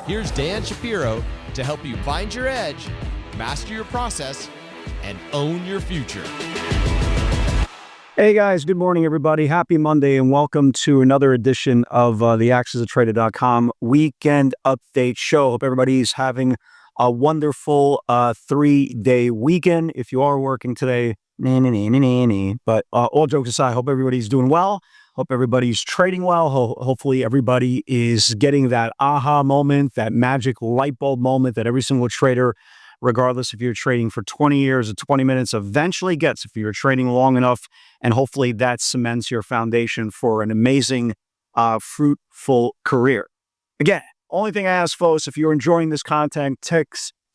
Here's Dan Shapiro to help you find your edge, master your process, and own your future. Hey guys, good morning everybody. Happy Monday and welcome to another edition of the xmas weekend update show. Hope everybody's having a wonderful 3-day weekend. If you are working today, but all jokes aside, hope everybody's doing well. Hope everybody's trading well. Hopefully everybody is getting that aha moment, that magic light bulb moment that every single trader, regardless if you're trading for 20 years or 20 minutes, eventually gets if you're trading long enough. And hopefully that cements your foundation for an amazing, fruitful career. Again, only thing I ask, folks, if you're enjoying this content,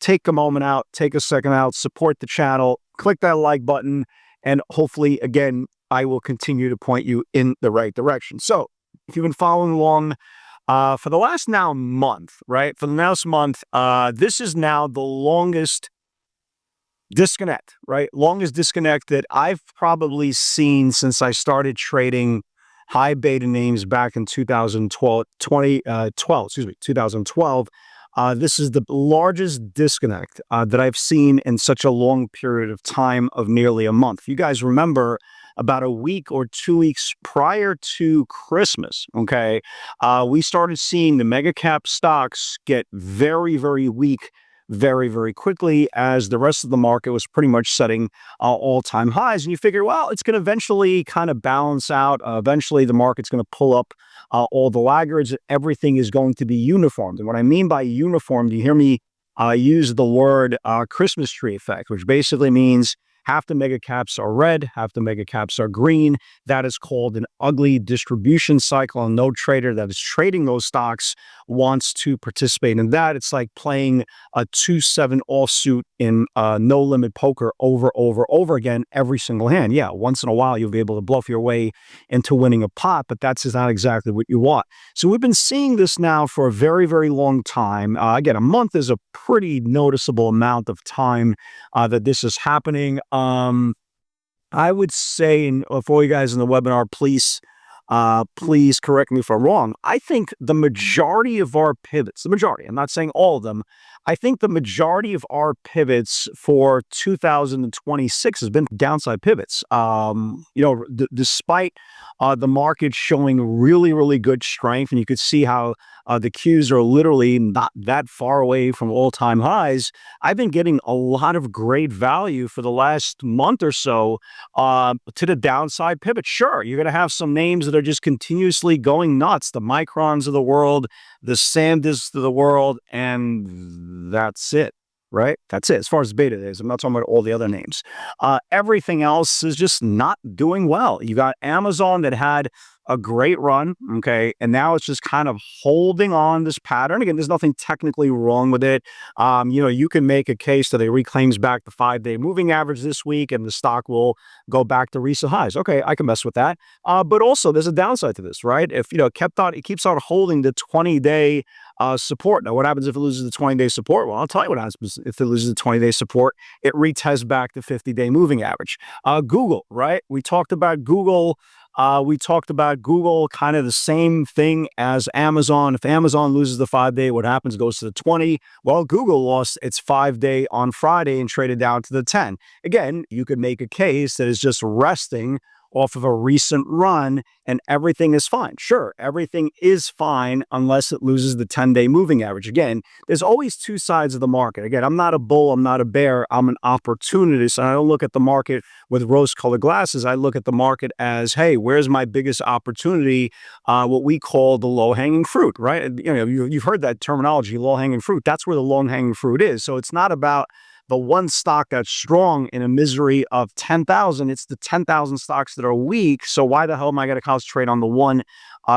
take a moment out, take a second out, support the channel, click that like button, and hopefully, again, I will continue to point you in the right direction. So if you've been following along for the last now month, right? For the last month, this is now the longest disconnect, right? Longest disconnect that I've probably seen since I started trading high beta names back in 2012. This is the largest disconnect that I've seen in such a long period of time of nearly a month. You guys remember about a week or 2 weeks prior to Christmas, okay, we started seeing the mega cap stocks get very, very weak very, very quickly as the rest of the market was pretty much setting all-time highs. And you figure, well, it's going to eventually kind of balance out. Eventually, the market's going to pull up all the laggards. Everything is going to be uniformed. And what I mean by uniformed, you hear me use the word Christmas tree effect, which basically means half the mega caps are red, half the mega caps are green. That is called an ugly distribution cycle, and no trader that is trading those stocks wants to participate in that. It's like playing a 2-7 offsuit in no limit poker over again every single hand. Yeah, once in a while you'll be able to bluff your way into winning a pot, but that's not exactly what you want. So we've been seeing this now for a very, very long time. Again, a month is a pretty noticeable amount of time that this is happening. I would say, and for you guys in the webinar, please correct me if I'm wrong. I think the majority of our pivots, I'm not saying all of them, I think the majority of our pivots for 2026 has been downside pivots. Despite the market showing really, really good strength, and you could see how the Qs are literally not that far away from all-time highs, I've been getting a lot of great value for the last month or so to the downside pivot. Sure, you're going to have some names that are just continuously going nuts, the Microns of the world, the SanDisks of the world, and that's it, right? That's it. As far as beta is, I'm not talking about all the other names. Everything else is just not doing well. You got Amazon that had a great run, okay, and now it's just kind of holding on this pattern. Again, there's nothing technically wrong with it. You can make a case that it reclaims back the 5-day moving average this week, and the stock will go back to recent highs. Okay, I can mess with that. But also, there's a downside to this, right? If it keeps on holding the 20-day support. Now, what happens if it loses the 20-day support? Well, I'll tell you what happens if it loses the 20-day support. It retests back the 50-day moving average. Google, right? We talked about Google. Kind of the same thing as Amazon. If Amazon loses the 5-day, what happens? Goes to the 20. Well, Google lost its 5-day on Friday and traded down to the 10. Again, you could make a case that is just resting off of a recent run and everything is fine. Sure, everything is fine unless it loses the 10-day moving average. Again, there's always two sides of the market. Again, I'm not a bull, I'm not a bear, I'm an opportunist. And I don't look at the market with rose-colored glasses. I look at the market as, hey, where's my biggest opportunity? What we call the low-hanging fruit, right? You've heard that terminology, low-hanging fruit. That's where the low-hanging fruit is. So it's not about the one stock that's strong in a misery of 10,000. It's the 10,000 stocks that are weak. So why the hell am I going to concentrate on the one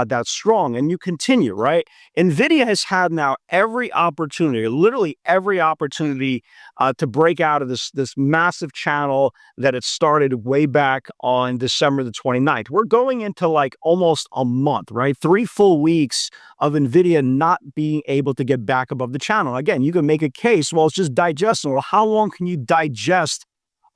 that's strong? And you continue, right? NVIDIA has had now every opportunity, literally every opportunity to break out of this massive channel that it started way back on December the 29th. We're going into like almost a month, right? 3 full weeks of NVIDIA not being able to get back above the channel. Again, you can make a case, well, it's just digesting. Well, how long can you digest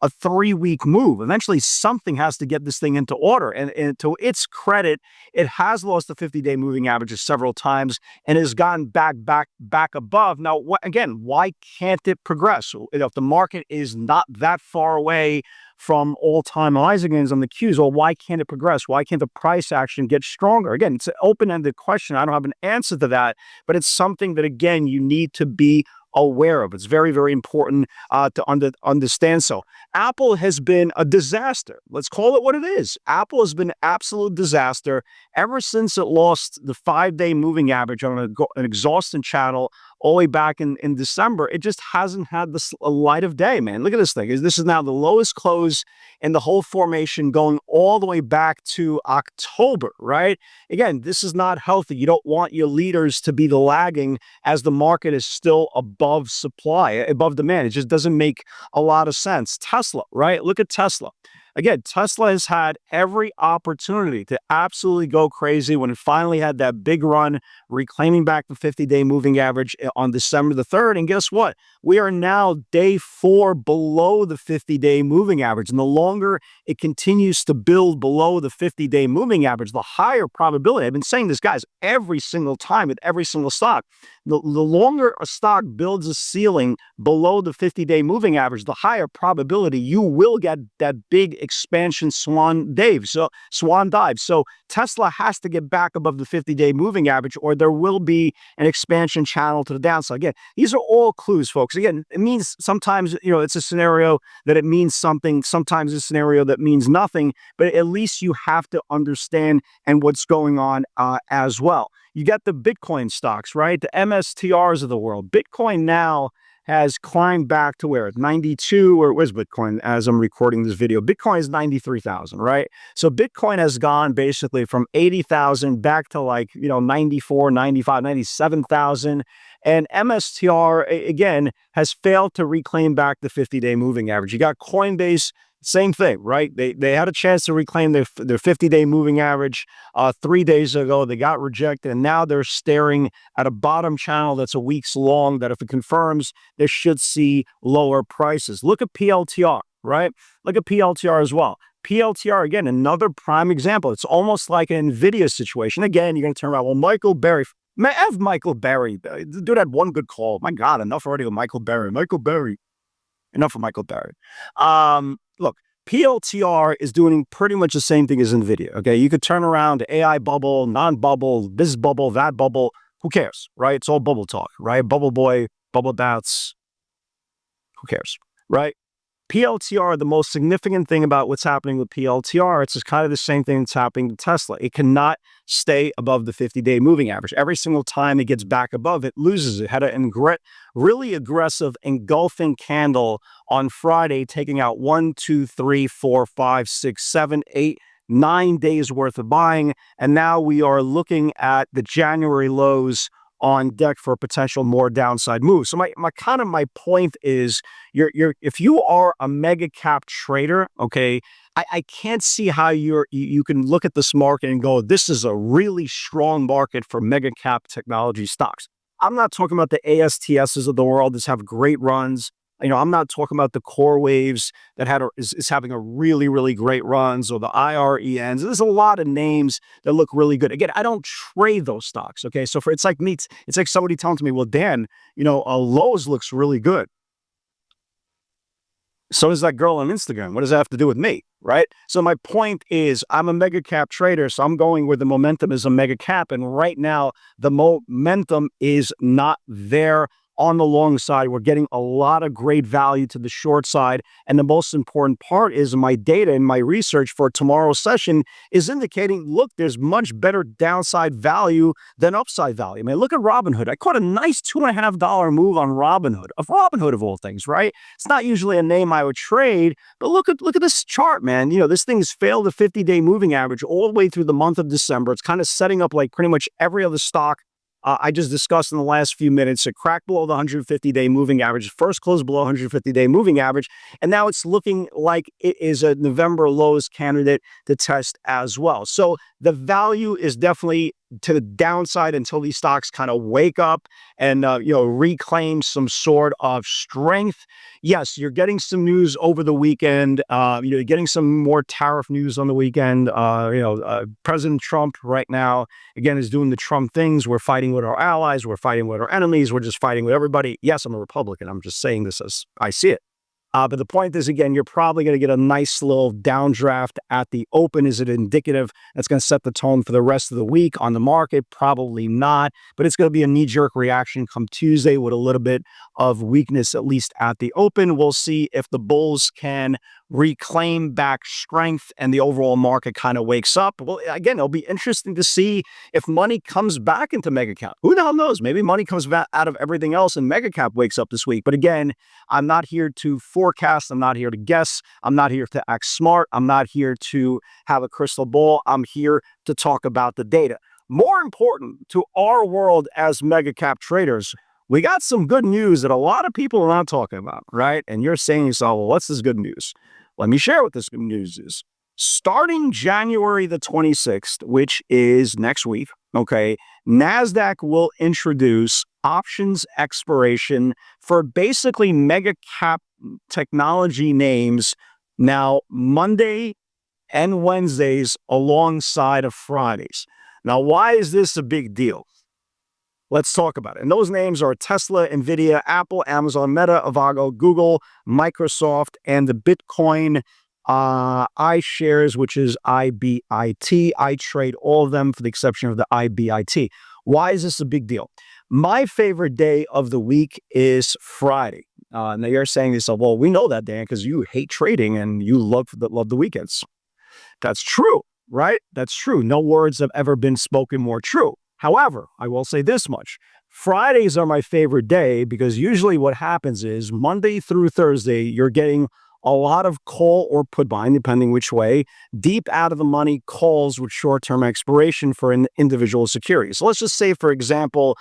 a 3-week move. Eventually, something has to get this thing into order. And to its credit, it has lost the 50-day moving averages several times and has gotten back above. Now, again, why can't it progress? If the market is not that far away from all-time highs again on the Qs, well, why can't it progress? Why can't the price action get stronger? Again, it's an open-ended question. I don't have an answer to that, but it's something that, again, you need to be aware of. It's very, very important to understand. So Apple has been a disaster. Let's call it what it is. Apple has been an absolute disaster ever since it lost the 5-day moving average on an exhausting channel all the way back in December. It just hasn't had the light of day, man. Look at this thing. This is now the lowest close in the whole formation going all the way back to October, right? Again, this is not healthy. You don't want your leaders to be the lagging as the market is still above supply, above demand. It just doesn't make a lot of sense. Tesla, right? Look at Tesla. Again, Tesla has had every opportunity to absolutely go crazy when it finally had that big run, reclaiming back the 50-day moving average on December the 3rd. And guess what? We are now day 4 below the 50-day moving average. And the longer it continues to build below the 50-day moving average, the higher probability. I've been saying this, guys, every single time with every single stock. The longer a stock builds a ceiling below the 50-day moving average, the higher probability you will get that big expansion swan dive. So Tesla has to get back above the 50-day moving average, or there will be an expansion channel to the downside. Again, these are all clues, folks. Again, it means sometimes, it's a scenario that it means something. Sometimes a scenario that means nothing, but at least you have to understand and what's going on as well. You got the Bitcoin stocks, right? The MSTRs of the world. Bitcoin now has climbed back to where? 92, or where's Bitcoin as I'm recording this video? Bitcoin is 93,000, right? So Bitcoin has gone basically from 80,000 back to 94, 95, 97,000. And MSTR, again, has failed to reclaim back the 50-day moving average. You got Coinbase, same thing, right? They had a chance to reclaim their 50-day moving average 3 days ago. They got rejected, and now they're staring at a bottom channel that's a week's long that if it confirms, they should see lower prices. Look at PLTR, right? Look at PLTR as well. PLTR, again, another prime example. It's almost like an NVIDIA situation. Again, you're going to turn around, well, Michael Berry. Man, F Michael Berry. The dude had one good call. My God, enough already with Michael Berry. Enough of Michael Berry. Look, PLTR is doing pretty much the same thing as NVIDIA, okay? You could turn around AI bubble, non-bubble, this bubble, that bubble. Who cares, right? It's all bubble talk, right? Bubble boy, bubble bats. Who cares, right? PLTR, the most significant thing about what's happening with PLTR, it's just kind of the same thing that's happening to Tesla. It cannot stay above the 50-day moving average. Every single time it gets back above, it loses. It had a really aggressive engulfing candle on Friday, taking out 1, 2, 3, 4, 5, 6, 7, 8, 9 days worth of buying. And now we are looking at the January lows on deck for a potential more downside move. So my point is, if you are a mega cap trader, okay, I can't see how you can look at this market and go, this is a really strong market for mega cap technology stocks. I'm not talking about the ASTSs of the world that have great runs. I'm not talking about the core waves that is having a really, really great runs, or the IRENs. There's a lot of names that look really good. Again, I don't trade those stocks. Okay. So it's like me, it's like somebody telling me, well, Dan, Lowe's looks really good. So does that girl on Instagram. What does that have to do with me? Right. So my point is, I'm a mega cap trader. So I'm going where the momentum is a mega cap. And right now, the momentum is not there. On the long side, we're getting a lot of great value to the short side. And the most important part is my data and my research for tomorrow's session is indicating, look, there's much better downside value than upside value. I mean, look at Robinhood. I caught a nice $2.50 move on Robinhood, of all things, right? It's not usually a name I would trade, but look at this chart, man. This thing's failed the 50-day moving average all the way through the month of December. It's kind of setting up like pretty much every other stock I just discussed in the last few minutes. It cracked below the 150-day moving average, first closed below 150-day moving average, and now it's looking like it is a November lows candidate to test as well. So the value is definitely to the downside until these stocks kind of wake up and reclaim some sort of strength. Yes, you're getting some news over the weekend. You're getting some more tariff news on the weekend. President Trump right now again is doing the Trump things. We're fighting with our allies. We're fighting with our enemies. We're just fighting with everybody. Yes, I'm a Republican. I'm just saying this as I see it. But the point is, again, you're probably going to get a nice little downdraft at the open. Is it indicative that's going to set the tone for the rest of the week on the market? Probably not. But it's going to be a knee-jerk reaction come Tuesday with a little bit of weakness, at least at the open. We'll see if the bulls can reclaim back strength and the overall market kind of wakes up. Well, again, it'll be interesting to see if money comes back into mega cap. Who the hell knows? Maybe money comes back out of everything else and mega cap wakes up this week. But again, I'm not here to forecast. I'm not here to guess. I'm not here to act smart. I'm not here to have a crystal ball. I'm here to talk about the data. More important to our world as mega cap traders, we got some good news that a lot of people are not talking about, right? And you're saying to yourself, well, what's this good news? Let me share what this good news is. Starting January the 26th, which is next week, okay, NASDAQ will introduce options expiration for basically mega cap technology names now Monday and Wednesdays alongside of Fridays. Now, why is this a big deal? Let's talk about it. And those names are Tesla, NVIDIA, Apple, Amazon, Meta, Avago, Google, Microsoft, and the Bitcoin iShares, which is IBIT. I trade all of them for the exception of the IBIT. Why is this a big deal? My favorite day of the week is Friday. Now you're saying to yourself, well, we know that, Dan, because you hate trading and you love the weekends. That's true, right? That's true. No words have ever been spoken more true. However, I will say this much. Fridays are my favorite day because usually what happens is Monday through Thursday, you're getting a lot of call or put buying, depending which way, deep out of the money calls with short-term expiration for an individual security. So let's just say, for example,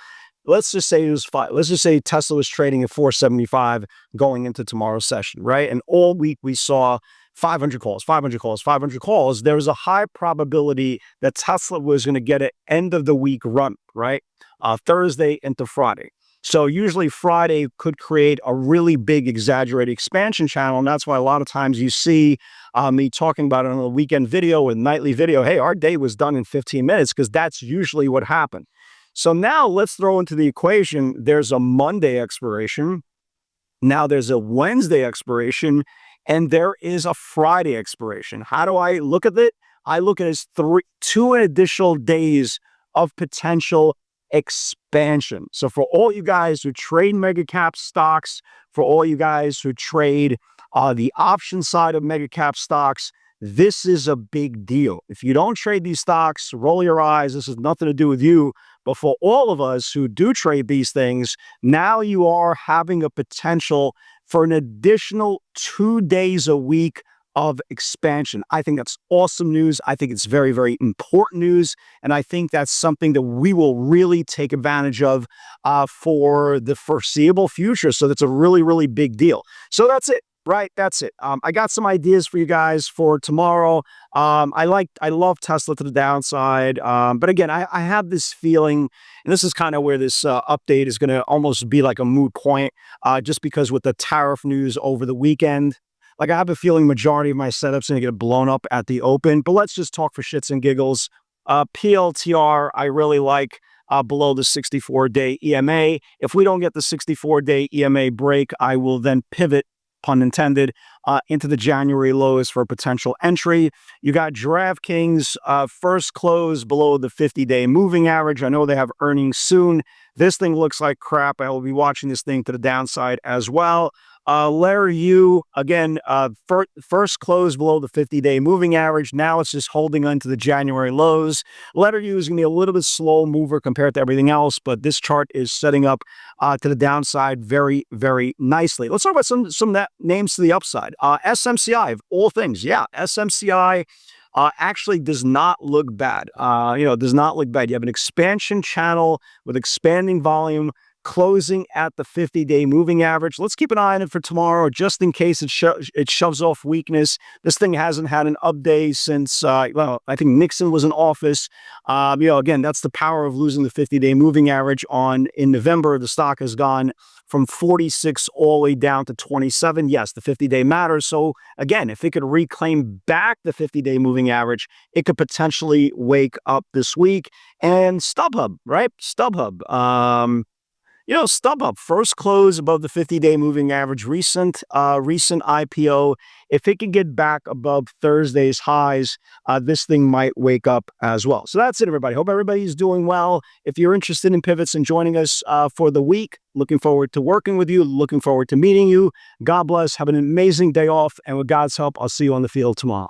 let's just say Tesla was trading at 475 going into tomorrow's session, right? And all week we saw 500 calls, 500 calls, 500 calls. There was a high probability that Tesla was going to get an end of the week run, right? Thursday into Friday. So usually Friday could create a really big exaggerated expansion channel. And that's why a lot of times you see me talking about it on a weekend video or nightly video. Hey, our day was done in 15 minutes because that's usually what happened. So now let's throw into the equation, there's a Monday expiration. Now there's a Wednesday expiration. And there is a Friday expiration. How do I look at it? I look at it as 2 additional days of potential expansion. So for all you guys who trade mega cap stocks, for all you guys who trade the option side of mega cap stocks, this is a big deal. If you don't trade these stocks, roll your eyes. This has nothing to do with you. But for all of us who do trade these things, now you are having a potential for an additional 2 days a week of expansion. I think that's awesome news. I think it's very, very important news. And I think that's something that we will really take advantage of for the foreseeable future. So that's a really, really big deal. So that's it. Right, that's it. I got some ideas for you guys for tomorrow. I love Tesla to the downside, but again, I have this feeling, and this is kind of where this update is going to almost be like a moot point, just because with the tariff news over the weekend, like I have a feeling majority of my setups going to get blown up at the open. But let's just talk for shits and giggles. PLTR, I really like. Below the 64-day EMA. If we don't get the 64-day EMA break, I will then pivot, pun intended, into the January lows for a potential entry. You got DraftKings first close below the 50-day moving average. I know they have earnings soon. This thing looks like crap. I will be watching this thing to the downside as well. Letter U, again, first close below the 50-day moving average. Now it's just holding on to the January lows. Letter U is going to be a little bit slow mover compared to everything else, but this chart is setting up to the downside very, very nicely. Let's talk about some names to the upside. SMCI, of all things. Yeah, SMCI actually does not look bad. Does not look bad. You have an expansion channel with expanding volume, closing at the 50-day moving average. Let's keep an eye on it for tomorrow, just in case it shoves off weakness. This thing hasn't had an up day since, well, I think Nixon was in office. Again, that's the power of losing the 50-day moving average in November. The stock has gone from 46 all the way down to 27. Yes, the 50-day matters. So again, if it could reclaim back the 50-day moving average, it could potentially wake up this week. And StubHub, right? StubHub first close above the 50-day moving average, recent IPO. If it can get back above Thursday's highs, this thing might wake up as well. So that's it, everybody. Hope everybody's doing well. If you're interested in pivots and joining us for the week, looking forward to working with you, looking forward to meeting you. God bless. Have an amazing day off. And with God's help, I'll see you on the field tomorrow.